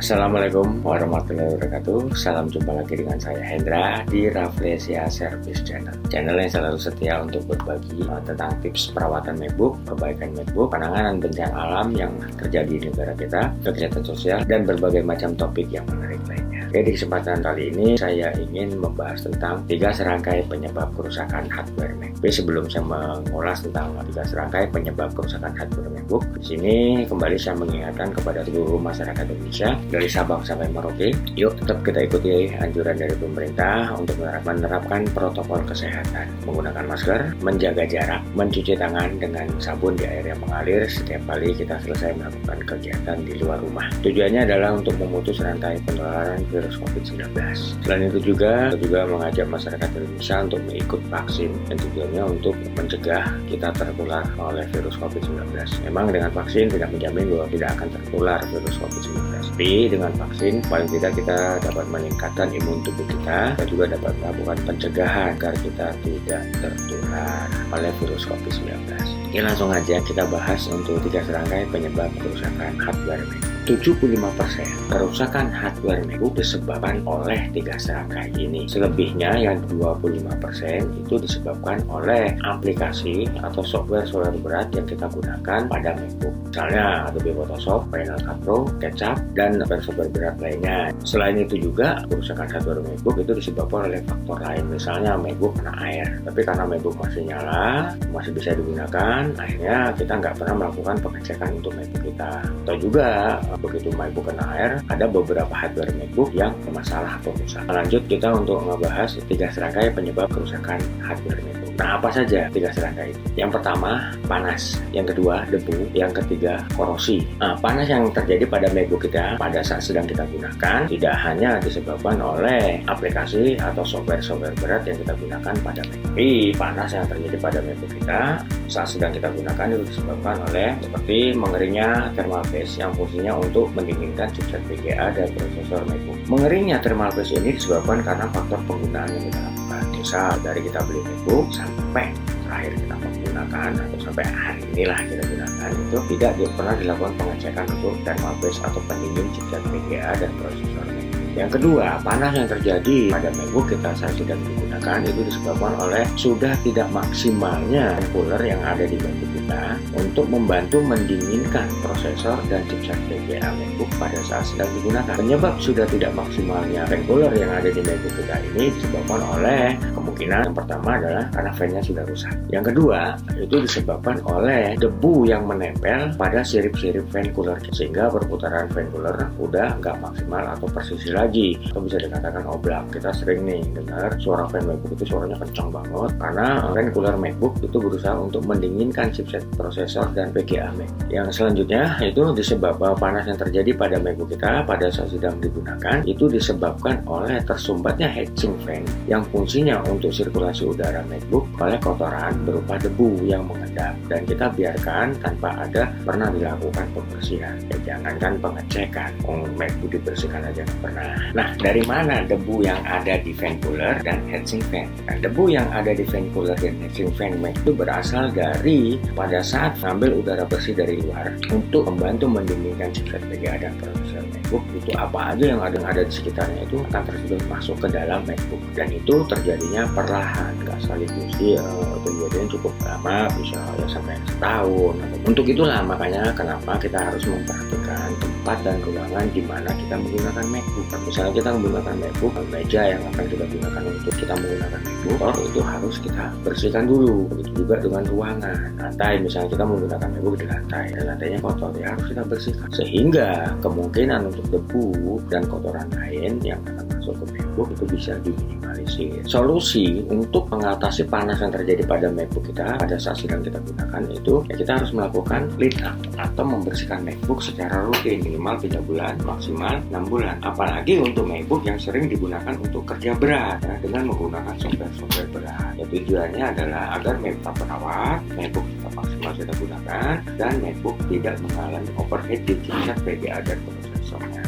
Assalamualaikum warahmatullahi wabarakatuh. Salam jumpa lagi dengan saya Hendra di Rafflesia Service Channel. Channel yang selalu setia untuk berbagi tentang tips perawatan MacBook, perbaikan MacBook, penanganan bencana alam yang terjadi di negara kita, kesehatan sosial, dan berbagai macam topik yang menarik lainnya. Di kesempatan kali ini saya ingin membahas tentang 3 serangkai penyebab kerusakan hardware Mac. Sebelum saya mengulas tentang 3 serangkai penyebab kerusakan hardware MacBook, di sini kembali saya mengingatkan kepada seluruh masyarakat Indonesia dari Sabang sampai Merauke, yuk tetap kita ikuti anjuran dari pemerintah untuk menerapkan protokol kesehatan, menggunakan masker, menjaga jarak, mencuci tangan dengan sabun di air yang mengalir setiap kali kita selesai melakukan kegiatan di luar rumah. Tujuannya adalah untuk memutus rantai penularan virus COVID-19. Selain itu juga mengajak masyarakat Indonesia untuk mengikut vaksin dan tujuannya untuk mencegah kita tertular oleh virus COVID-19. Memang dengan vaksin tidak menjamin bahwa tidak akan tertular virus COVID-19. Tapi dengan vaksin paling tidak kita dapat meningkatkan imun tubuh kita dan juga dapat melakukan pencegahan agar kita tidak tertular oleh virus COVID-19. Oke, langsung aja kita bahas untuk 3 serangkai penyebab kerusakan hardware Mac. 75% kerusakan hardware MacBook disebabkan oleh 3 serangkai ini. Selebihnya yang 25% itu disebabkan oleh aplikasi atau software berat yang kita gunakan pada MacBook. Misalnya Adobe Photoshop, Final Cut Pro, SketchUp, dan software berat lainnya. Selain itu juga kerusakan hardware MacBook itu disebabkan oleh faktor lain. Misalnya MacBook kena air, tapi karena MacBook masih nyala, masih bisa digunakan, akhirnya kita nggak pernah melakukan pengecekan untuk MacBook kita. Atau juga begitu MacBook kena air, ada beberapa hardware MacBook yang bermasalah atau rusak. Lanjut kita untuk membahas 3 serangkai penyebab kerusakan hardware MacBook. Nah, apa saja 3 serangkai itu? Yang pertama, panas. Yang kedua, debu. Yang ketiga, korosi. Nah, panas yang terjadi pada MacBook kita pada saat sedang kita gunakan tidak hanya disebabkan oleh aplikasi atau software berat yang kita gunakan pada Mac. Tapi panas yang terjadi pada MacBook kita saat sedang kita gunakan itu disebabkan oleh seperti mengeringnya thermal paste yang fungsinya untuk mendinginkan chipset VGA dan prosesor MacBook. Mengeringnya thermal paste ini disebabkan karena faktor penggunaan yang kita lakukan. Misal dari kita beli MacBook sampai terakhir kita menggunakan atau sampai hari inilah kita gunakan itu tidak pernah dilakukan pengecekan untuk thermal paste atau pendingin chipset VGA dan prosesor MacBook. Yang kedua, panas yang terjadi pada MacBook kita saat sedang digunakan itu disebabkan oleh sudah tidak maksimalnya cooler yang ada di MacBook kita untuk membantu mendinginkan prosesor dan chipset VGA MacBook pada saat sedang digunakan. Penyebab sudah tidak maksimalnya fan cooler yang ada di MacBook kita ini disebabkan oleh kemungkinan yang pertama adalah karena fan-nya sudah rusak. Yang kedua, itu disebabkan oleh debu yang menempel pada sirip-sirip fan cooler sehingga perputaran fan cooler udah nggak maksimal atau presisi lagi, atau bisa dikatakan oblak. Kita sering nih dengar suara fan MacBook itu suaranya kencang banget karena fan cooler MacBook itu berusaha untuk mendinginkan chipset prosesor dan VGA Mac. Yang selanjutnya itu disebabkan panas yang terjadi pada MacBook kita pada saat sedang digunakan itu disebabkan oleh tersumbatnya heatsink fan yang fungsinya untuk sirkulasi udara MacBook oleh kotoran berupa debu yang mengendap dan kita biarkan tanpa ada pernah dilakukan pembersihan. Ya, jangankan pengecekan, MacBook dibersihkan aja nggak pernah. Nah, dari mana debu yang ada di fan cooler dan heatsink fan? Nah, debu yang ada di fan cooler dan heatsink fan Mac itu berasal dari pada saat mengambil udara bersih dari luar untuk membantu mendinginkan chipset VGA dan prosesor MacBook. Itu apa aja yang ada di sekitarnya itu akan tersedot masuk ke dalam MacBook dan itu terjadinya perlahan, nggak sekaligus. Terjadinya cukup lama, bisa ya sampai setahun. Untuk itulah makanya kenapa kita harus memperhatikan tempat dan ruangan di mana kita menggunakan MacBook. Misalnya kita menggunakan MacBook, meja yang akan kita gunakan untuk kita menggunakan MacBook itu harus kita bersihkan dulu. Begitu juga dengan ruangan, lantai. Misalnya kita menggunakan MacBook di lantai dan lantainya kotor, ya harus kita bersihkan sehingga kemungkinan untuk debu dan kotoran lain yang akan masuk ke MacBook itu bisa diminimalisir. Solusi untuk mengatasi panas yang terjadi pada MacBook kita pada saat sedang kita gunakan itu ya kita harus melakukan clean up atau membersihkan MacBook secara rutin minimal 3 bulan, maksimal 6 bulan. Apalagi untuk MacBook yang sering digunakan untuk kerja berat ya, dengan menggunakan software berat. Ya, tujuannya adalah agar MacBook terawat, MacBook tetap maksimal kita gunakan, dan MacBook tidak mengalami overheat di chipset VGA dan prosesornya.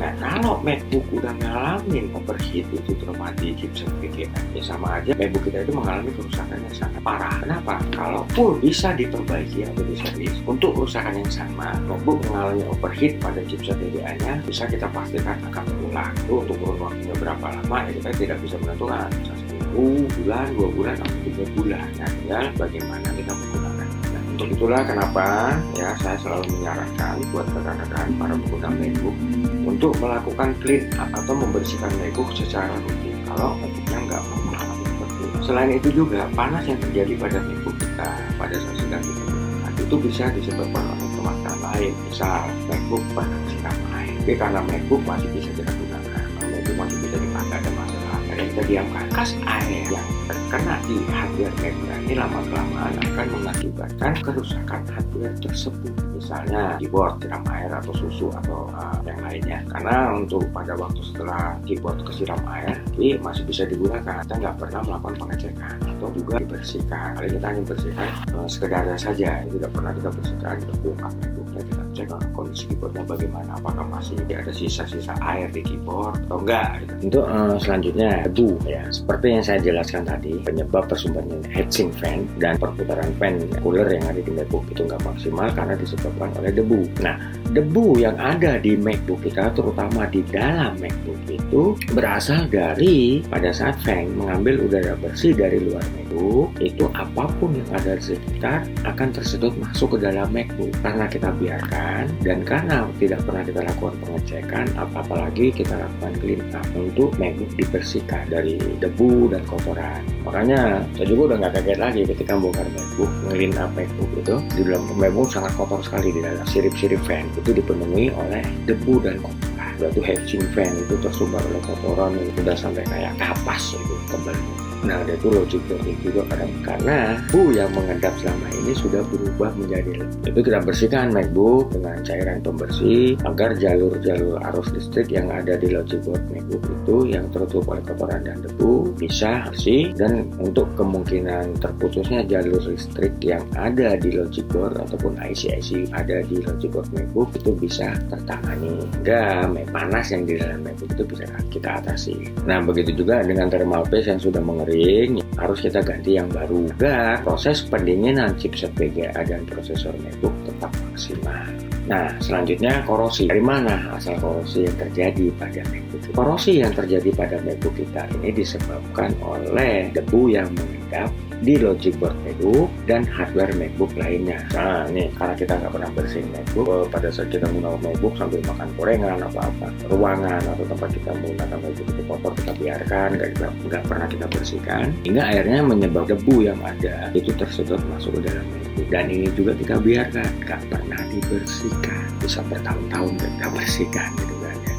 Nah, kalau MacBook udah ngalamin overheat itu terutama di chipset VGA, ya sama aja MacBook kita itu mengalami kerusakan yang sangat parah. Kenapa? Kalau full bisa diperbaiki atau diservis, untuk kerusakan yang sama, MacBook mengalami overheat pada chipset VGA-nya, bisa kita pastikan akan berulang. Itu untuk kurun waktunya berapa lama, ya kita tidak bisa menentukan. Bisa 10 bulan, 2 bulan, atau 3 bulan. Nah, tinggal bagaimana kita menggunakan. Untuk itulah kenapa ya saya selalu menyarankan buat rekan-rekan para pengguna MacBook untuk melakukan clean up atau membersihkan MacBook secara rutin kalau MacBooknya nggak mengalami seperti itu. Selain itu juga panas yang terjadi pada MacBook kita pada saat sedang kita gunakan itu bisa disebabkan oleh permasalahan lain, misal MacBook pernah siram air. Tapi karena MacBook masih bisa kita gunakan, MacBook masih bisa dipakai, ada masalah akhirnya kita diamkan. Kas air yang terkena di hardware MacBook ini lama-kelamaan akan mengakibatkan kerusakan hardware tersebut, misalnya keyboard siram air atau susu atau yang lainnya. Karena untuk pada waktu setelah keyboard kesiram air ini masih bisa digunakan, kita nggak pernah melakukan pengecekan atau juga dibersihkan. Kali kita hanya bersihkan sekedarnya saja, tidak pernah kita bersihkan, kita buka MacBooknya, kita cek kondisi keyboardnya bagaimana, apakah masih ada sisa-sisa air di keyboard atau enggak gitu. Untuk selanjutnya debu ya, seperti yang saya jelaskan tadi, penyebab tersumbatnya heatsink fan dan perputaran fan cooler yang ada di MacBook itu nggak maksimal karena disebabkan oleh debu. Nah, debu yang ada di MacBook kita, terutama di dalam MacBook itu berasal dari pada saat fan mengambil udara bersih dari luar MacBook, itu apapun yang ada di sekitar akan tersedot masuk ke dalam MacBook. Karena kita biarkan dan karena tidak pernah kita lakukan pengecekan, apalagi kita lakukan clean up untuk MacBook dibersihkan dari debu dan kotoran. Makanya saya juga udah nggak kaget lagi ketika bongkar MacBook, clean up MacBook itu di dalam MacBook sangat kotor sekali, di dalam sirip-sirip fan itu dipenuhi oleh debu dan kotoran. Itu heatsink fan itu tersumbat oleh kotoran yang udah sampai kayak kapas itu tebalnya. Nah, ada itu logic gating juga kadang karena yang mengendap selama ini sudah berubah menjadi lembab. Itu kita bersihkan MacBook dengan cairan pembersih agar jalur-jalur arus listrik yang ada di logic board MacBook itu yang tertutup oleh kotoran dan debu bisa bersih, dan untuk kemungkinan terputusnya jalur listrik yang ada di logic board ataupun IC-IC ada di logic board MacBook itu bisa tertangani hingga panas yang di dalam MacBook itu bisa kita atasi. Nah, begitu juga dengan thermal paste yang sudah mengering, harus kita ganti yang baru agar proses pendinginan chipset VGA dan prosesor MacBook tetap maksimal. Nah, selanjutnya korosi. Dari mana asal korosi yang terjadi pada MacBook? Korosi yang terjadi pada MacBook kita ini disebabkan oleh debu yang mengendap di logic board MacBook dan hardware MacBook lainnya. Nah, nih karena kita nggak pernah bersihin MacBook, pada saat kita menggunakan MacBook sambil makan gorengan apa-apa, ruangan atau tempat kita menggunakan MacBook itu kotor, kita biarkan, nggak pernah kita bersihkan, hingga akhirnya menyebabkan debu yang ada itu tersedot masuk ke dalam MacBook. Dan ini juga kita biarkan, nggak pernah dibersihkan, bisa bertahun-tahun kita bersihkan gitu kan ya.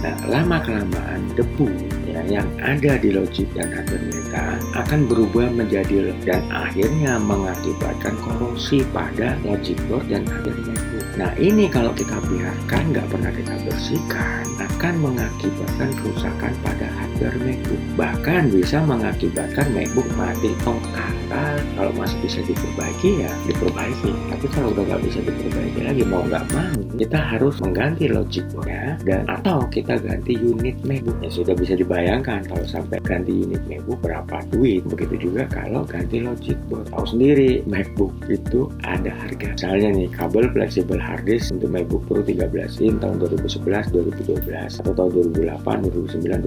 Nah, lama-kelamaan debu yang ada di logic dan hardware kita akan berubah menjadi dan akhirnya mengakibatkan korosi pada logic board dan hardware MacBook. Nah, ini kalau kita biarkan, nggak pernah kita bersihkan, akan mengakibatkan kerusakan pada hardware MacBook. Bahkan bisa mengakibatkan MacBook mati total. Kalau masih bisa diperbaiki ya diperbaiki, tapi kalau udah nggak bisa diperbaiki lagi, mau nggak mau kita harus mengganti logic boardnya dan atau kita ganti unit MacBook. Ya sudah bisa dibayangkan kalau sampai ganti unit MacBook berapa duit. Begitu juga kalau ganti logic board. Tahu sendiri MacBook itu ada harga. Misalnya nih kabel fleksibel hard disk untuk MacBook Pro 13 in tahun 2011, 2012 atau tahun 2008, 2009,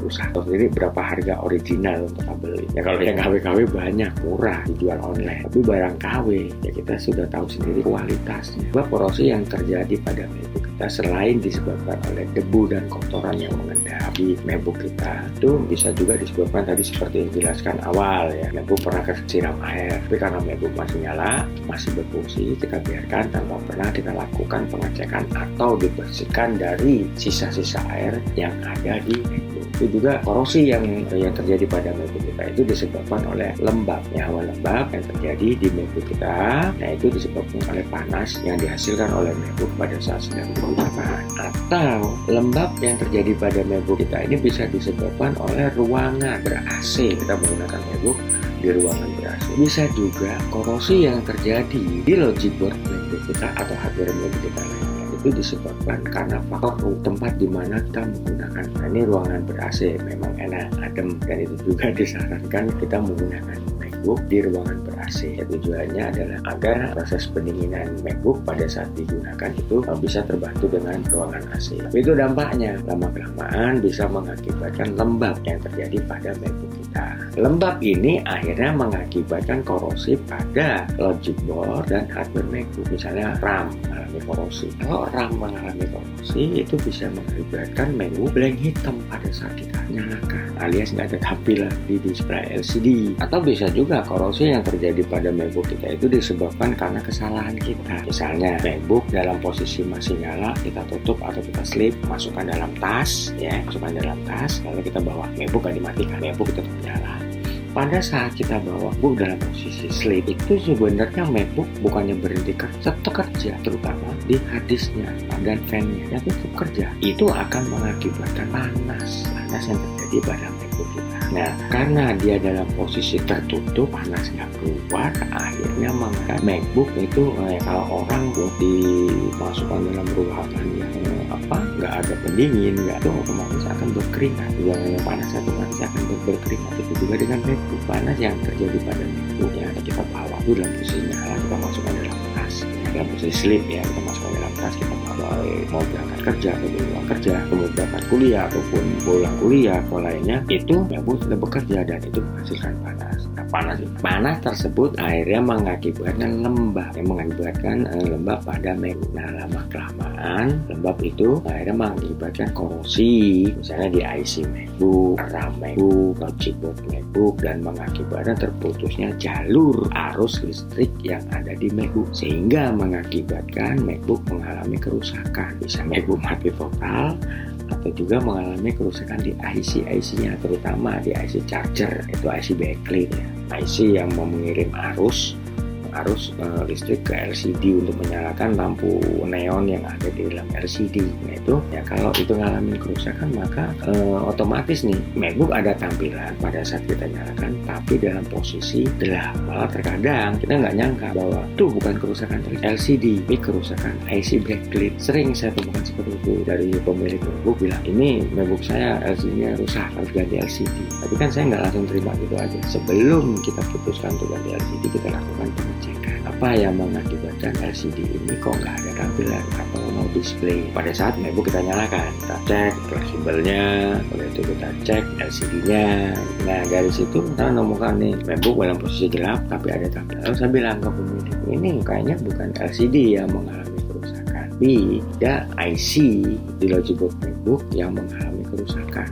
2010. Tahu sendiri berapa harga original untuk kabel ini. Ya kalau yang KW-KW banyak murah dijual online, tapi barang KW ya kita sudah tahu sendiri kualitasnya. Sebab korosi yang terjadi pada MacBook kita selain disebabkan oleh debu dan kotoran yang mengendap di MacBook kita, itu bisa juga disebabkan tadi seperti yang dijelaskan awal ya, MacBook pernah kesiram air, tapi karena MacBook masih nyala, masih berfungsi, kita biarkan tanpa pernah kita lakukan pengecekan atau dibersihkan dari sisa-sisa air yang ada di MacBook. Itu juga korosi yang terjadi pada MacBook kita itu disebabkan oleh lembab, hawa lembab yang terjadi di MacBook kita. Nah, itu disebabkan oleh panas yang dihasilkan oleh MacBook pada saat sedang digunakan. Atau lembab yang terjadi pada MacBook kita ini bisa disebabkan oleh ruangan ber-AC. Kita menggunakan MacBook di ruangan ber-AC. Bisa juga korosi yang terjadi di logic board MacBook kita atau hardware MacBook kita lainnya. itu disebabkan karena faktor tempat di mana kita menggunakan. Nah, ini ruangan ber-AC memang enak, adem, dan itu juga disarankan kita menggunakan MacBook di ruangan ber-AC. Tujuannya adalah agar proses pendinginan MacBook pada saat digunakan itu bisa terbantu dengan ruangan AC. Tapi itu dampaknya lama-kelamaan bisa mengakibatkan lembab yang terjadi pada MacBook kita. Lembab ini akhirnya mengakibatkan korosi pada logic board dan hardware MacBook. Misalnya RAM mengalami korosi. Kalau RAM mengalami korosi, itu bisa mengakibatkan MacBook blank hitam pada saat kita nyalakan, alias nggak ada tampilan di display LCD. Atau bisa juga korosi yang terjadi pada MacBook kita itu disebabkan karena kesalahan kita. Misalnya MacBook dalam posisi masih nyala, kita tutup atau kita slip, masukkan dalam tas, lalu kita bawa MacBook nggak dimatikan, MacBook tetap nyala. Pada saat kita bawa MacBook dalam posisi sleep, itu sebenarnya MacBook bukannya berhenti kerja, tetap kerja, terutama di harddisknya dan fan-nya tetap kerja. Itu akan mengakibatkan panas yang terjadi pada MacBook kita. Nah, karena dia dalam posisi tertutup, panas nggak keluar, akhirnya MacBook itu kalau orang dimasukkan dalam ruangan yang nggak ada pendingin, itu otomatis akan berkeringat. Yang panas otomatis akan berkeringat. Itu juga dengan MacBook. Panas yang terjadi pada MacBook yang kita bawa itu dalam posisi nyala, kita masukkan dalam tas, dalam posisi sleep ya, kita masukkan dalam tas, kita bawa mau berangkat kerja atau pulang kerja, kemudian berangkat kuliah ataupun pulang kuliah atau lainnya, itu MacBook sudah bekerja dan itu menghasilkan panas. Nah, panas tersebut akhirnya mengakibatkan lembab pada MacBook. Nah, lama kelamaan lembab itu akhirnya mengakibatkan korosi, misalnya di IC MacBook, RAM MacBook, logic board MacBook, dan mengakibatkan terputusnya jalur arus listrik yang ada di MacBook, sehingga mengakibatkan MacBook mengalami kerusakan. Bisa MacBook mati total atau juga mengalami kerusakan di IC-nya, terutama di IC charger, itu IC backlight ya, IC yang mau mengirim arus listrik ke LCD untuk menyalakan lampu neon yang ada di dalam LCD. Nah itu ya, kalau itu ngalamin kerusakan maka otomatis nih MacBook ada tampilan pada saat kita nyalakan, tapi dalam posisi gelap. Malah terkadang kita nggak nyangka bahwa itu bukan kerusakan LCD, ini kerusakan IC backlight. Sering saya temukan seperti itu dari pemilik MacBook bilang, ini MacBook saya LCD-nya rusak, harus ganti LCD. Tapi kan saya nggak langsung terima gitu aja. Sebelum kita putuskan untuk ganti LCD, kita lakukan pengecekan apa yang mengakibatkan LCD ini kok nggak ada tampilan atau no display. Pada saat MacBook kita nyalakan, kita cek fleksibelnya, kemudian itu kita cek LCD-nya. Nah dari situ kita menemukan nih MacBook dalam posisi gelap tapi ada tampilan. Lalu saya bilang ke pemilik, ini kayaknya bukan LCD yang mengalami kerusakan, tapi ada IC di logic board MacBook yang mengalami kerusakan.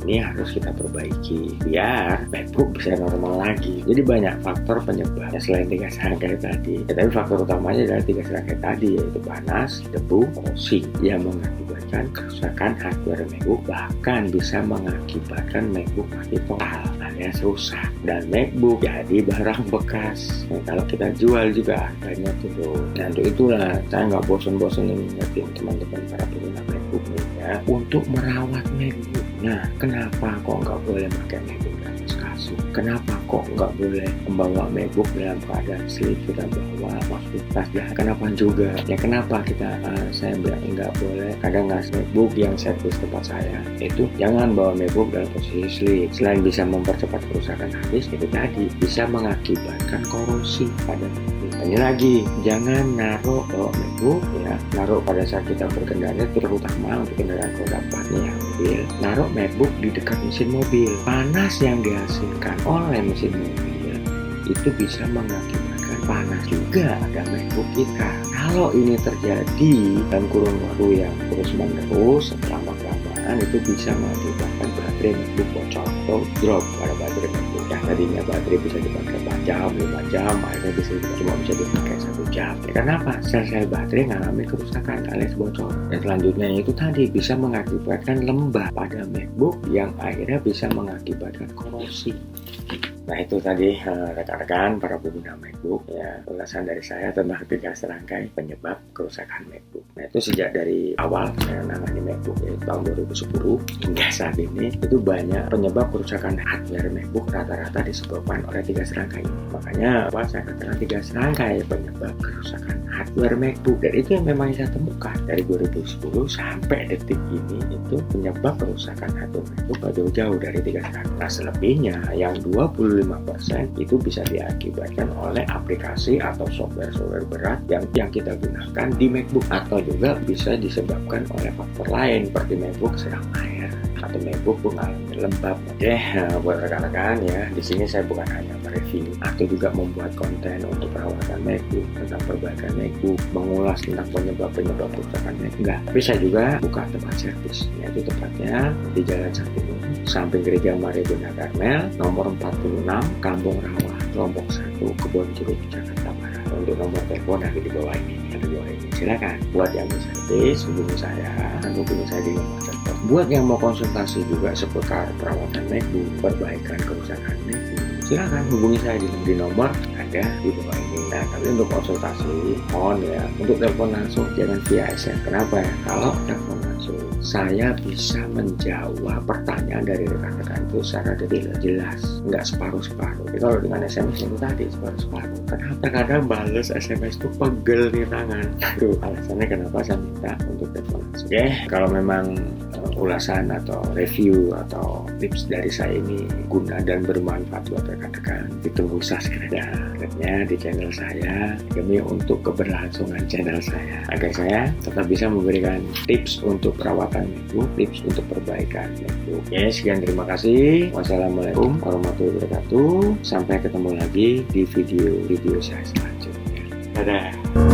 Ini harus kita perbaiki biar MacBook bisa normal lagi. Jadi banyak faktor penyebabnya selain 3 serangkaian tadi. Tapi faktor utamanya adalah 3 serangkaian tadi, yaitu panas, debu, korosi yang mengakibatkan kerusakan hardware MacBook, bahkan bisa mengakibatkan MacBook mati total alias rusak dan MacBook jadi barang bekas. Nah, kalau kita jual juga harganya turun. Nah untuk itulah saya nggak bosan-bosan ngingetin teman-teman para pengguna MacBook nih ya, untuk merawat MacBook. Nah, kenapa kok nggak boleh pakai MacBook dalam kasur? Kenapa kok nggak boleh membawa MacBook dalam keadaan sleep, kita bawa masuk tas? Ya, kenapa juga? Ya, kenapa saya bilang nggak boleh? Kadang nggak MacBook yang servis tempat saya itu jangan bawa MacBook dalam posisi sleep. Selain bisa mempercepat kerusakan harddisk, itu tadi bisa mengakibatkan korosi pada MacBook. Ini lagi, jangan naruh bawa MacBook ya, naruh pada saat kita berkendara, terutama untuk kendaraan roda 4 nih ya, mobil. Naruh MacBook di dekat mesin mobil. Panas yang dihasilkan oleh mesin mobil itu bisa mengakibatkan panas juga pada MacBook kita. Kalau ini terjadi dalam kurun waktu yang terus-menerus, lama-kelamaan itu bisa mengakibatkan baterai MacBook bocor atau drop pada baterai MacBook. Yang tadinya baterai bisa dipakai 4 jam, 5 jam, akhirnya cuma bisa dipakai 1 jam. Ya, kenapa? Sel-sel baterai mengalami kerusakan alias bocor. Dan selanjutnya itu tadi bisa mengakibatkan lembab pada MacBook yang akhirnya bisa mengakibatkan korosi. Nah itu tadi rekan-rekan para pengguna MacBook ya, ulasan dari saya tentang 3 serangkai penyebab kerusakan MacBook. Nah itu sejak dari awal saya menangani MacBook ya, tahun 2010 hingga saat ini itu banyak penyebab kerusakan hardware MacBook rata-rata disebabkan oleh 3 serangkai. Makanya saya katakan 3 serangkai penyebab kerusakan hardware MacBook, dan itu yang memang saya temukan dari 2010 sampai detik ini. Itu penyebab kerusakan hardware MacBook jauh-jauh dari 3 serangkai. Nah selebihnya yang 25% itu bisa diakibatkan oleh aplikasi atau software berat yang kita gunakan di MacBook, atau juga bisa disebabkan oleh faktor lain seperti MacBook sedang air atau MacBook mengalami lembab. Oke, buat rekan-rekan ya, di sini saya bukan hanya mereview atau juga membuat konten untuk perawatan MacBook, tentang perbaikan MacBook, mengulas tentang penyebab kerusakan MacBook. Enggak, tapi saya juga buka tempat servis, yaitu tepatnya di Jalan Sartinu, samping Gereja Maria Bunda Karmel, nomor 46, Kampung Rawa, Lombok 1, Kebon Jeruk, Jakarta Barat. Untuk nomor telepon ada di bawah ini. Silakan buat yang mau servis hubungi saya, hubungi saya di nomor telepon. Buat yang mau konsultasi juga seputar perawatan MacBook, perbaikan kerusakan MacBook, silakan hubungi saya di nomor ada di bawah ini. Nah, tapi untuk konsultasi mohon ya, untuk telepon langsung jangan via SMS. Kenapa ya? Kalau telepon langsung saya bisa menjawab pertanyaan dari rekan-rekan itu secara detail, jelas, nggak separuh-separuh. Jadi kalau dengan SMS itu tadi separuh-separuh. Kenapa? Kadang balas SMS itu pegel di tangan. Itu alasannya kenapa saya minta untuk telepon langsung. Oke, kalau memang ulasan atau review atau tips dari saya ini guna dan bermanfaat buat rekan-rekan, ditunggu subscribe-nya di channel saya demi untuk keberlangsungan channel saya, agar saya tetap bisa memberikan tips untuk perawatan MacBook, tips untuk perbaikan MacBook. Ya, sekian, terima kasih. Wassalamualaikum warahmatullahi wabarakatuh. Sampai ketemu lagi di video saya selanjutnya. Dadah.